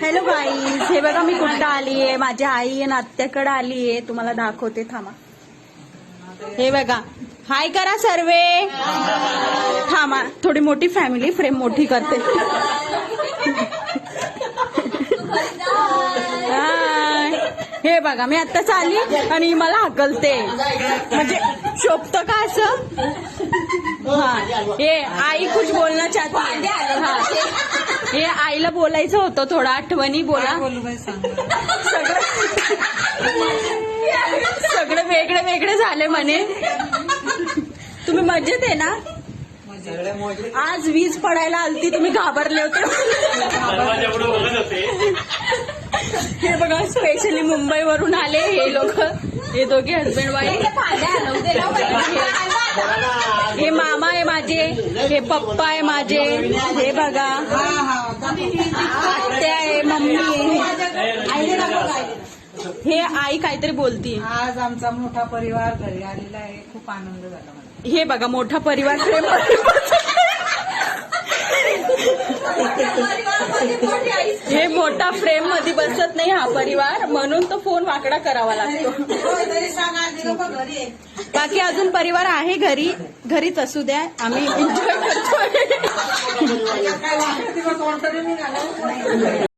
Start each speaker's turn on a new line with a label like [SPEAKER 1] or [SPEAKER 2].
[SPEAKER 1] Hello guys, हे बघा मी कुठं आलीये. माझ्या आई आणि आत्याकडे आलीये. तुम्हाला दाखवते, थांबा. हे बघा, हाय करा सर्वे. थांबा, थोडी मोठी फॅमिली, फ्रेम मोठी करते. हे बघा, मी आत्ताच आली आणि मला हकलते. म्हणजे शोभतं का असं? हा, हे आई कुछ बोलना चाहती है. हा, हे आईला बोलायचं होतं थोडं, आठवणी बोला. सगळं वेगळे वेगळे झाले म्हणे. तुम्ही मजेत आहे ना? आज वीज पडायला आलती, तुम्ही घाबरले होते. हे बघा, स्पेशली मुंबईवरून आले हे लोक. हे दोघे हजबंड वाईफ. हे मामा आहे माझे, हे पप्पा आहे माझे. हे बघा, आत्या आहे, मम्मी आहे. हे आई काहीतरी बोलती.
[SPEAKER 2] आज आमचा मोठा परिवार घरी आलेला आहे, खूप आनंद झाला मला.
[SPEAKER 1] हे बघा, मोठा परिवार प्रेम. हे मोठा फ्रेम मध्ये बसत नाही हा परिवार, म्हणून तो फोन वाकडा करावा लागतो. बाकी अजून परिवार आहे घरी, घरीच असू द्या, आम्ही एन्जॉय करतोय.